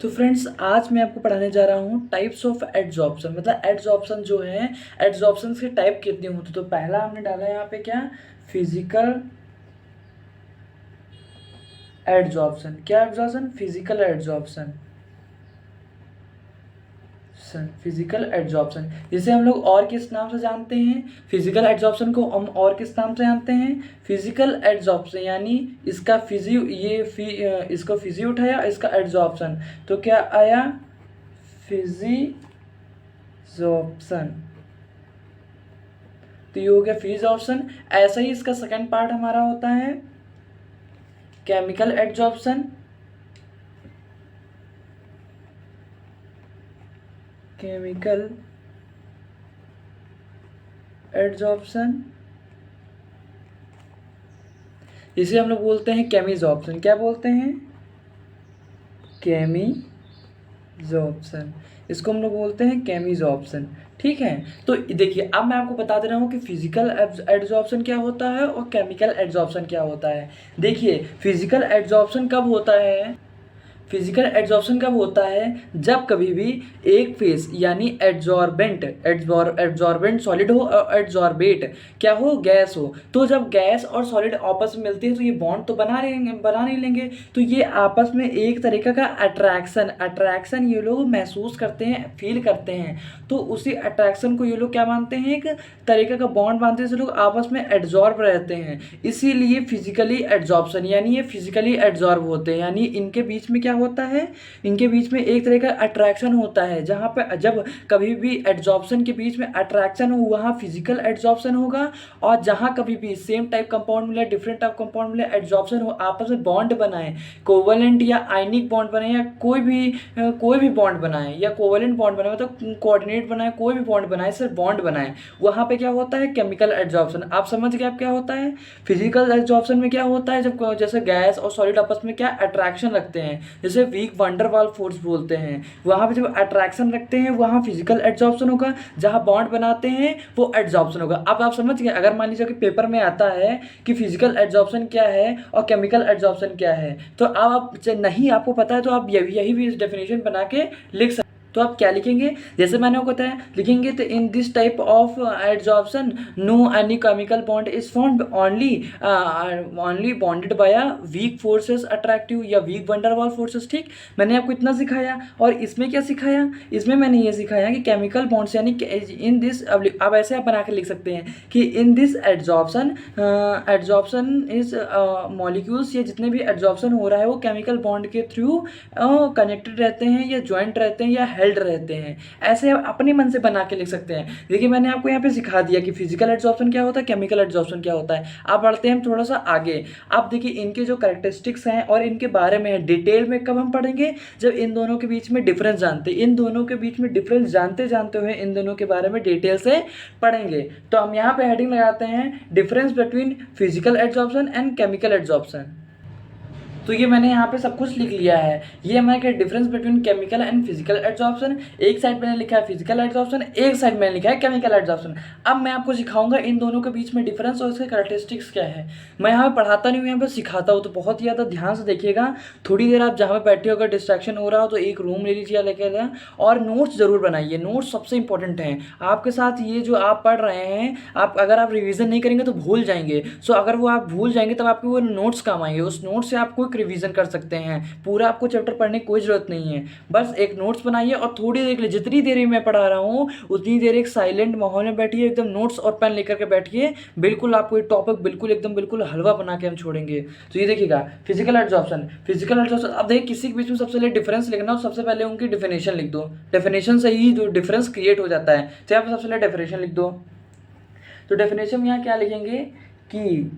तो फ्रेंड्स आज मैं आपको पढ़ाने जा रहा हूँ टाइप्स ऑफ एडजॉर्प्शन। मतलब एडजॉर्प्शन जो है, एडजॉर्प्शन के टाइप कितने होते हैं। तो पहला हमने डाला है यहाँ पे क्या, फिजिकल एडजॉर्प्शन। क्या adsorption? Physical adsorption. Physical adsorption जिसे हम लोग और किस नाम से जानते हैं, फिजिकल एडजॉर्प्शन को हम और किस नाम से जानते हैं, फिजिकल एडजॉर्प्शन। यानी इसका इसको फिजी उठाया, इसका एडजॉर्प्शन, तो क्या आया, फिजिजॉर्प्शन। तो ये हो गया फिजिजॉर्प्शन। ऐसा ही इसका सेकंड पार्ट हमारा होता है केमिकल एडजॉर्प्शन। केमिकल एडजॉर्प्शन इसे हम लोग बोलते हैं केमिजॉर्प्शन। क्या बोलते हैं? केमिजॉर्प्शन। इसको हम लोग बोलते हैं केमिजॉर्प्शन। ठीक है। तो देखिए अब मैं आपको बता दे रहा हूँ कि फिजिकल एडजॉर्प्शन क्या होता है और केमिकल एडजॉर्प्शन क्या होता है। देखिए फिजिकल एडजॉर्प्शन कब होता है, फिजिकल एडजॉर्प्शन कब होता है, जब कभी भी एक फेस यानी एडजॉर्बेंट सॉलिड हो और एडजॉर्बेट क्या हो, गैस हो। तो जब गैस और सॉलिड आपस में मिलती है तो ये बॉन्ड तो बना नहीं लेंगे। तो ये आपस में एक तरीके का अट्रैक्शन ये लोग महसूस करते हैं, फील करते हैं। तो उसी अट्रैक्शन को ये लोग क्या मानते हैं, एक तरीके का बॉन्ड मानते हैं, जो लोग आपस में एडजॉर्ब रहते हैं। इसीलिए फिजिकली एडजॉर्प्शन यानी ये फिजिकली एडजॉर्ब होते हैं। यानी इनके बीच में क्या होता है, इनके बीच में एक तरह का अट्रैक्शन होता है। जहाँ पे जब कभी भी एडजॉर्प्शन के बीच में अट्रैक्शन हो वहाँ फिजिकल एडजॉर्प्शन होगा। और जहाँ कभी भी सेम टाइप कंपाउंड मिले, डिफरेंट टाइप कंपाउंड मिले, एडजॉर्प्शन हो, आपस में बॉन्ड बनाए, कोवलेंट या आयनिक बॉन्ड बनाए, या कोई भी बॉन्ड बनाए, या कोवलेंट बॉन्ड बनाए, मतलब कोऑर्डिनेट बनाए, कोई भी बॉन्ड बनाए, सिर्फ बॉन्ड बनाए, वहाँ पे क्या होता है, केमिकल एडजॉर्प्शन। आप समझ गए आप क्या होता है। फिजिकल एडजॉर्प्शन में क्या होता है, जब जैसे गैस और सॉलिड आपस में क्या अट्रैक्शन रखते हैं, जैसे वीक वंडरवाल फोर्स बोलते हैं, वहाँ पे जब अट्रैक्शन रखते हैं वहाँ फिजिकल एडजॉर्प्शन होगा। जहाँ बॉन्ड बनाते हैं वो एडजॉर्प्शन होगा। अब आप समझ गए। अगर मान लीजिए कि पेपर में आता है कि फिजिकल एडजॉर्प्शन क्या है और केमिकल एडजॉर्प्शन क्या है, तो अब आप नहीं आपको पता है तो आप यही भी डेफिनेशन बना के लिख सकते। तो आप क्या लिखेंगे, जैसे मैंने आपको बताया, लिखेंगे तो in this type of adsorption no any chemical bond is formed, only bonded by weak forces attractive या वीक वंडरवाल फोर्सेस। ठीक, मैंने आपको इतना सिखाया। और इसमें क्या सिखाया, इसमें मैंने ये सिखाया कि केमिकल बॉन्ड्स यानी इन दिस, अब ऐसे आप बना के लिख सकते हैं कि in this adsorption is molecules, ये जितने भी एडजॉर्प्शन हो रहा है वो केमिकल बॉन्ड के थ्रू कनेक्टेड रहते हैं, या ज्वाइंट रहते हैं, या हेल्ड रहते हैं। ऐसे आप अपने मन से बना के लिख सकते हैं। देखिए मैंने आपको यहाँ पे सिखा दिया कि फिजिकल एडजॉर्प्शन क्या होता है, केमिकल एडजॉर्प्शन क्या होता है। आप बढ़ते हैं थोड़ा सा आगे। आप देखिए इनके जो कैरेक्टरिस्टिक्स हैं और इनके बारे में डिटेल में कब हम पढ़ेंगे, जब इन दोनों के बीच में डिफरेंस जानते, इन दोनों के बीच में डिफरेंस जानते जानते हुए इन दोनों के बारे में डिटेल से पढ़ेंगे। तो हम यहाँ पे हेडिंग लगाते हैं difference between physical adsorption and chemical adsorption. तो ये मैंने यहाँ पे सब कुछ लिख लिया है। ये हमारा क्या, difference between chemical and physical adsorption. एक साइड मैंने लिखा है फिजिकल एडजॉर्प्शन, एक साइड मैंने लिखा है केमिकल एडजॉर्प्शन। अब मैं आपको सिखाऊंगा इन दोनों के बीच में डिफरेंस और इसके कैरेक्टरिस्टिक्स क्या है। मैं यहाँ पे पढ़ाता नहीं हूँ, यहाँ पे सिखाता हूँ। तो बहुत ही ज़्यादा ध्यान से देखिएगा। थोड़ी देर आप जहाँ पे बैठे हो, अगर डिस्ट्रैक्शन हो रहा हो तो एक रूम ले लीजिए लेके जाए, और नोट्स जरूर बनाइए। नोट्स सबसे इंपॉर्टेंट हैं। आपके साथ ये जो आप पढ़ रहे हैं, अगर आप रिवीजन नहीं करेंगे तो भूल जाएंगे। सो अगर वो आप भूल जाएंगे तब आपके वो नोट्स काम आएंगे। उस नोट से आप क्विक रिवीजन कर सकते हैं। पूरा आपको चैप्टर पढ़ने की कोई ज़रूरत नहीं है। बस एक नोट्स बनाइए और थोड़ी देर के लिए, जितनी देर मैं पढ़ा रहा हूँ उतनी देर एक साइलेंट माहौल में बैठिए, एकदम नोट्स और पेन लेकर के बैठिए। बिल्कुल आपको ये टॉपिक बिल्कुल हलवा बना के हम छोड़ेंगे। तो ये देखिएगा फिजिकल एडजॉर्प्शन। अब देखिए किसी के बीच में सबसे पहले डिफरेंस लिखना हो, सबसे पहले उनकी डेफिनेशन लिख दो। डेफिनेशन से ही जो डिफरेंस क्रिएट हो जाता है। तो यहाँ पे सबसे पहले डेफिनेशन लिख दो। तो डेफिनेशन में यहाँ क्या लिखेंगे कि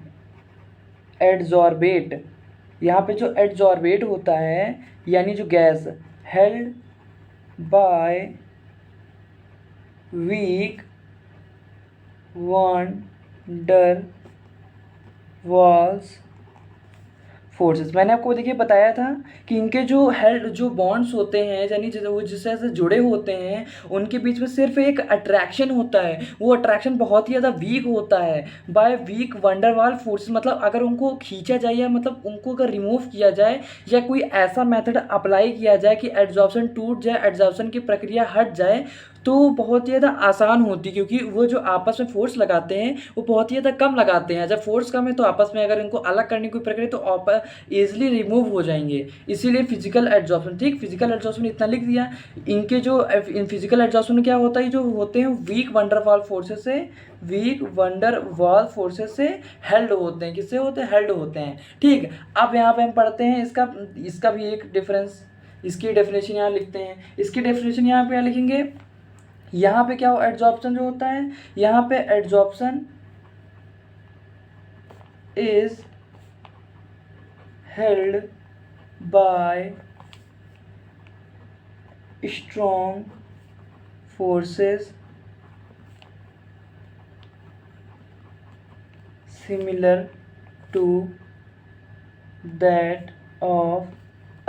एडजॉर्बेट, यहाँ पे जो एडजॉर्बेट होता है यानी जो gas held by weak van der Waals forces. मैंने आपको देखिए बताया था कि इनके जो बॉन्ड्स होते हैं, यानी वो जिससे से जुड़े होते हैं, उनके बीच में सिर्फ एक अट्रैक्शन होता है। वो अट्रैक्शन बहुत ही ज़्यादा वीक होता है बाय वीक वंडरवाल फोर्स। मतलब अगर उनको खींचा जाए या मतलब उनको अगर रिमूव किया जाए या कोई ऐसा मेथड अप्लाई किया जाए कि एड्जॉर्प्शन टूट जाए, एड्जॉर्प्शन की प्रक्रिया हट जाए, तो बहुत ही ज़्यादा आसान होती, क्योंकि वो जो आपस में फोर्स लगाते हैं वो बहुत ही ज़्यादा कम लगाते हैं। जब फोर्स कम है तो आपस में अगर इनको अलग करने की प्रक्रिया तो ईजिली रिमूव हो जाएंगे। इसीलिए फिजिकल एड्जॉर्प्शन, ठीक, फिजिकल एड्जॉर्प्शन इतना लिख दिया। इनके जो इन फिजिकल एड्जॉर्प्शन में क्या होता है, जो होते हैं वीक वंडरवाल फोर्सेस से, वीक वंडरवाल फोर्सेस से हेल्ड होते हैं। किससे होते हैं? हेल्ड होते हैं। ठीक, अब यहाँ पे हम पढ़ते हैं इसका भी एक डिफरेंस। इसकी डेफिनेशन यहाँ लिखते हैं। इसकी डेफिनेशन यहाँ पे क्या लिखेंगे? यहाँ पे क्या हो, एड्जॉर्प्शन जो होता है, यहाँ पे adsorption is held by strong forces similar to that of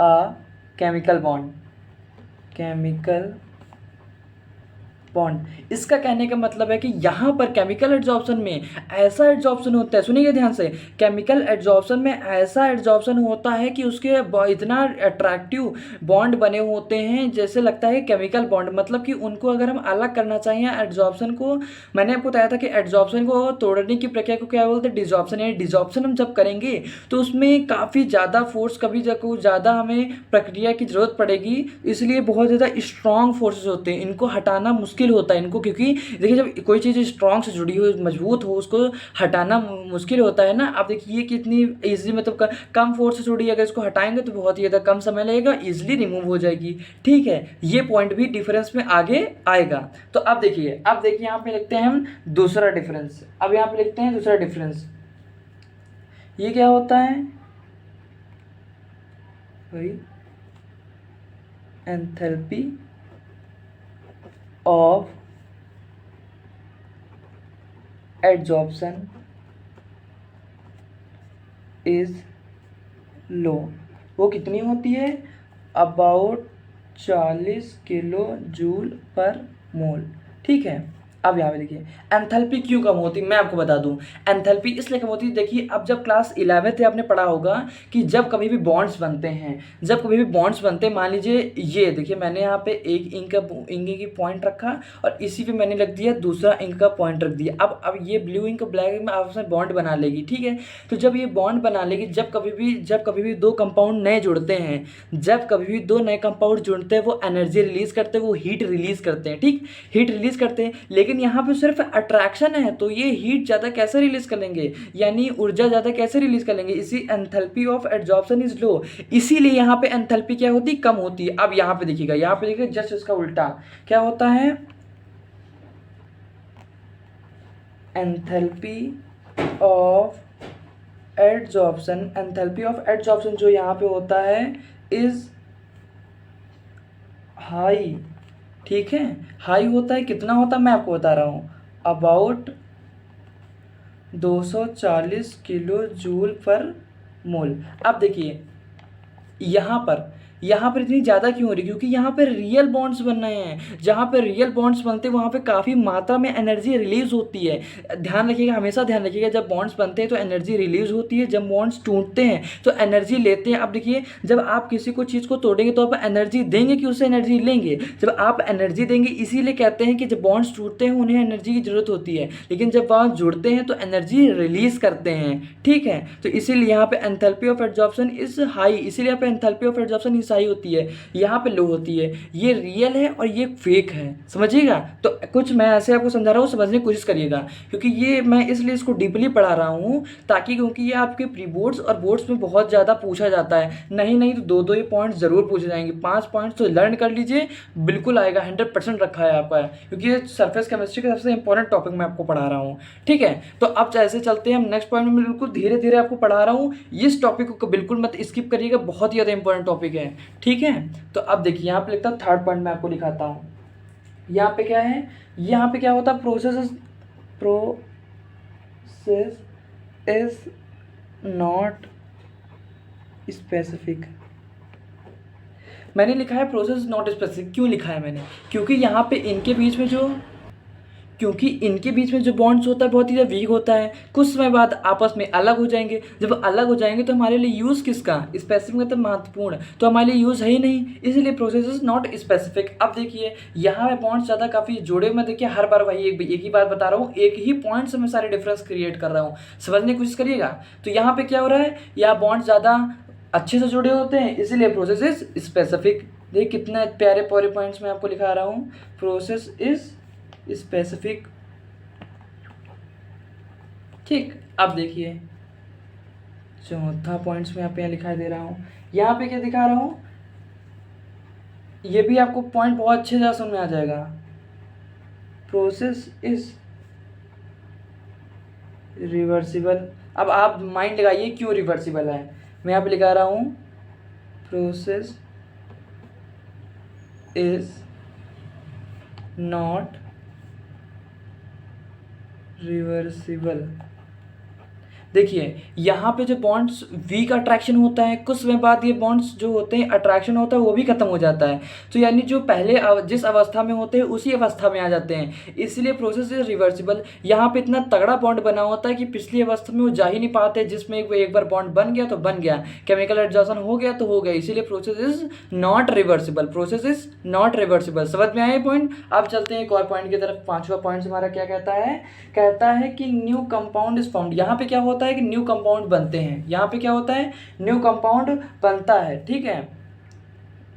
a chemical bond. इसका कहने का मतलब है कि यहाँ पर केमिकल एड्जॉर्प्शन में ऐसा एड्जॉर्प्शन होता है, सुनिए ध्यान से, केमिकल एड्जॉर्प्शन में ऐसा एड्जॉर्प्शन होता है कि उसके इतना अट्रैक्टिव बॉन्ड बने होते हैं जैसे लगता है केमिकल बॉन्ड। मतलब कि उनको अगर हम अलग करना चाहिए एड्जॉर्प्शन को, मैंने आपको बताया था कि एड्जॉर्प्शन को तोड़ने की प्रक्रिया को क्या बोलते हैं? डिजॉर्प्शन। यानी डिजॉर्प्शन हम जब करेंगे तो उसमें काफ़ी ज़्यादा फोर्स, कभी ज़्यादा हमें प्रक्रिया की ज़रूरत पड़ेगी। इसलिए बहुत ज़्यादा स्ट्रॉन्ग फोर्सेस होते हैं, इनको हटाना मुश्किल होता है इनको, क्योंकि देखिए जब कोई चीज़ स्ट्रॉन्ग से जुड़ी हो, मजबूत हो, उसको हटाना मुश्किल होता है ना। आप देखिए कितनी ईजी, मतलब कम फोर्स से जुड़ी, अगर इसको हटाएंगे तो बहुत ही ज़्यादा कम समय लगेगा, ईजिली रिमूव हो जाएगी। ठीक है, ये पॉइंट भी डिफरेंस में आगे आएगा। तो अब देखिए यहाँ पे लिखते हैं हम दूसरा डिफरेंस। अब यहाँ पे लिखते हैं दूसरा डिफरेंस। ये क्या होता है? Enthalpy of adsorption is low. वो कितनी होती है? अबाउट 40 किलो जूल पर मोल। ठीक है, अब यहाँ पे देखिए एंथैल्पी क्यों कम होती है, मैं आपको बता दूं। एंथैल्पी इसलिए कम होती है, देखिए अब जब क्लास 11th में आपने पढ़ा होगा कि जब कभी भी बॉन्ड्स बनते हैं, मान लीजिए ये देखिए मैंने यहाँ पे एक इंक की पॉइंट रखा और इसी पे मैंने रख दिया दूसरा इंक का पॉइंट रख दिया। अब ये ब्लू इंक ब्लैक इंक में आपस में बॉन्ड बना लेगी। ठीक है, तो जब ये बॉन्ड बना लेगी, जब कभी भी दो कंपाउंड नए जुड़ते हैं, जब कभी भी दो नए कंपाउंड जुड़ते हैं, वो एनर्जी रिलीज करते हैं, वो हीट रिलीज करते हैं। ठीक, हीट रिलीज करते हैं, लेकिन यहाँ पे सिर्फ अट्रैक्शन है, तो ये हीट ज़्यादा कैसे रिलीज कर लेंगे, यानी ऊर्जा ज़्यादा कैसे रिलीज कर लेंगे? इसी enthalpy of adsorption is low, इसीलिए यहाँ पे एंथैल्पी क्या होती है? कम होती है। अब यहाँ पे देखिएगा, जस्ट इसका उल्टा क्या होता है? एंथैल्पी ऑफ एड्जॉर्प्शन जो यहाँ पे होता है इज हाई। ठीक है, हाई होता है। कितना होता है मैं आपको बता रहा हूँ, अबाउट 240 किलो जूल पर मोल। अब देखिए यहाँ पर इतनी ज़्यादा क्यों हो रही है? क्योंकि यहाँ पे रियल बॉन्ड्स बन रहे हैं। जहाँ पे रियल बॉन्ड्स बनते हैं वहाँ पे काफ़ी मात्रा में एनर्जी रिलीज होती है। ध्यान रखिएगा, हमेशा ध्यान रखिएगा, जब बॉन्ड्स बनते हैं तो एनर्जी रिलीज होती है, जब बॉन्ड्स टूटते हैं तो एनर्जी लेते हैं। अब देखिए जब आप किसी को चीज़ को तोड़ेंगे तो आप एनर्जी देंगे कि उससे एनर्जी लेंगे? जब आप एनर्जी देंगे, इसीलिए कहते हैं कि जब बॉन्ड्स टूटते हैं उन्हें एनर्जी की ज़रूरत होती है, लेकिन जब बॉन्ड्स जुड़ते हैं तो एनर्जी रिलीज करते हैं। ठीक है, तो इसीलिए यहाँ पे enthalpy of adsorption is high, इसीलिए यहाँ पे enthalpy of adsorption is high होती है, यहाँ पे लो होती है। ये रियल है और ये फेक है, समझिएगा। तो कुछ मैं ऐसे आपको समझा रहा हूँ, समझने की कोशिश करिएगा, क्योंकि ये मैं इसलिए इसको डीपली पढ़ा रहा हूँ ताकि, क्योंकि ये आपके प्री बोर्ड्स और बोर्ड्स में बहुत ज़्यादा पूछा जाता है। नहीं तो दो ये पॉइंट्स ज़रूर पूछे जाएंगे, 5 पॉइंट्स तो लर्न कर लीजिए, बिल्कुल आएगा, 100% रखा है आपका, क्योंकि ये सरफेस केमिस्ट्री का सबसे इंपॉर्टेंट टॉपिक मैं आपको पढ़ा रहा हूँ। ठीक है, तो अब जैसे चलते हैं हम नेक्स्ट पॉइंट में, बिल्कुल धीरे धीरे आपको पढ़ा रहा हूँ, इस टॉपिक को बिल्कुल मत स्किप करिएगा, बहुत ही ज़्यादा इंपॉर्टेंट टॉपिक है। ठीक है, तो अब देखिए यहाँ पे लिखता हूँ, थर्ड पॉइंट मैं आपको दिखाता हूँ। यहाँ पे क्या है, यहाँ पे क्या होता है? Process is not specific. मैंने लिखा है प्रोसेस नॉट स्पेसिफिक, क्यों लिखा है मैंने, क्योंकि यहाँ पे इनके बीच में जो बॉन्ड्स होता है बहुत ही ज़्यादा वीक होता है, कुछ समय बाद आपस में अलग हो जाएंगे। जब अलग हो जाएंगे तो हमारे लिए यूज़ किसका, स्पेसिफिक मतलब महत्वपूर्ण, तो हमारे लिए यूज़ है ही नहीं, इसलिए प्रोसेस इज नॉट स्पेसिफिक। अब देखिए यहाँ पे बॉन्ड्स ज़्यादा काफ़ी जुड़े में, देखिए हर बार वही एक ही बात बता रहा हूँ, एक ही पॉइंट से मैं सारे डिफरेंस क्रिएट कर रहा हूँ, समझने की कोशिश करिएगा। तो यहाँ पे क्या हो रहा है, यहाँ बॉन्ड ज़्यादा अच्छे से जुड़े होते हैं, इसीलिए प्रोसेस इज स्पेसिफिक। देखिए कितने प्यारे प्यारे पॉइंट्स मैं आपको लिखा रहा हूँ, प्रोसेस इज स्पेसिफिक। ठीक, अब देखिए चौथा पॉइंट्स में आप यहाँ लिखा दे रहा हूँ, यहाँ पे क्या दिखा रहा हूँ, ये भी आपको पॉइंट बहुत अच्छे से समझ में आ जाएगा। Process is reversible. अब आप माइंड लगाइए क्यों रिवर्सिबल है, मैं यहाँ पे लिखा रहा हूँ प्रोसेस इज नॉट रिवर्सिबल। देखिए यहाँ पे जो बॉन्ड्स वीक अट्रैक्शन होता है, कुछ समय बाद ये बॉन्ड्स जो होते हैं अट्रैक्शन होता है वो भी खत्म हो जाता है, तो यानी जो पहले जिस अवस्था में होते हैं उसी अवस्था में आ जाते हैं, इसलिए प्रोसेस इज रिवर्सिबल। यहाँ पे इतना तगड़ा बॉन्ड बना होता है कि पिछली अवस्था में वो जा ही नहीं पाते, जिसमें एक बार बॉन्ड बन गया तो बन गया, केमिकल एडजॉर्प्शन हो गया तो हो गया, इसीलिए process is not reversible. Process is not reversible, समझ में आए पॉइंट। अब चलते हैं एक और पॉइंट की तरफ। पांचवा पॉइंट हमारा क्या कहता है कि न्यू कंपाउंड इज फॉर्म्ड। यहाँ पे क्या होता है कि न्यू कंपाउंड बनते हैं, यहाँ पे क्या होता है, न्यू कंपाउंड बनता है, ठीक है,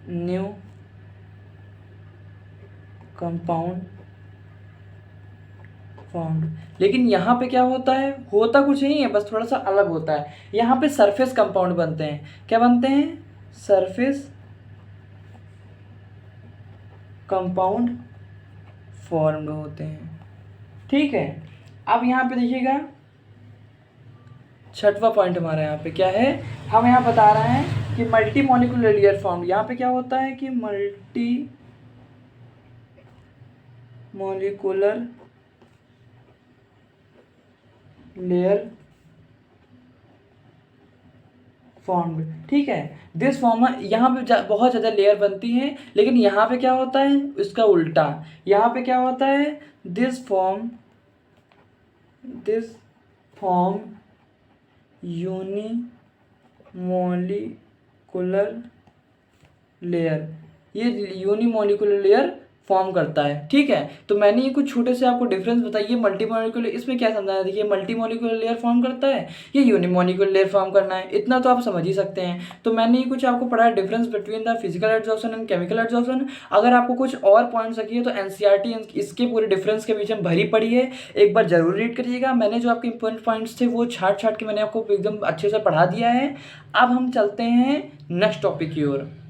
न्यू कंपाउंड फॉर्म्ड। लेकिन यहाँ पे क्या होता है, होता कुछ नहीं है, बस थोड़ा सा अलग होता है। यहाँ पे सरफेस कंपाउंड बनते हैं, क्या बनते हैं, सरफेस कंपाउंड फॉर्म्ड होते हैं, ठीक है। अब यहाँ पे देखिएगा छठवां पॉइंट हमारा यहाँ पे क्या है, हम यहाँ बता रहे हैं कि मल्टी मॉलिक्यूलर लेयर फॉर्म। यहाँ पे क्या होता है कि मल्टी मॉलिक्यूलर लेयर फॉर्म्ड, ठीक है। दिस फॉर्म, यहाँ पे बहुत ज़्यादा लेयर बनती हैं, लेकिन यहाँ पे क्या होता है इसका उल्टा, यहाँ पे क्या होता है, दिस फॉर्म यूनिमॉलिक्यूलर लेयर, ये यूनिमॉलिक्यूलर लेयर फॉर्म करता है, ठीक है। तो मैंने ये कुछ छोटे से आपको डिफरेंस बताइए मल्टी मॉलिक्यूलर, इसमें क्या समझाना है, देखिए मल्टी मॉलिक्यूलर लेयर फॉर्म करता है, ये यूनिमॉलिक्यूलर लेयर फॉर्म करना है, इतना तो आप समझ ही सकते हैं। तो मैंने ये कुछ आपको पढ़ाया difference between the physical adsorption and chemical adsorption. अगर आपको कुछ और पॉइंट्स रखिए तो एनसीईआरटी इसके पूरे डिफरेंस के बीच में भरी पड़ी है, एक बार जरूर रीड करिएगा। मैंने जो आपके इंपॉर्टेंट पॉइंट्स थे वो छाट के मैंने आपको एकदम अच्छे से पढ़ा दिया है। अब हम चलते हैं नेक्स्ट टॉपिक की ओर।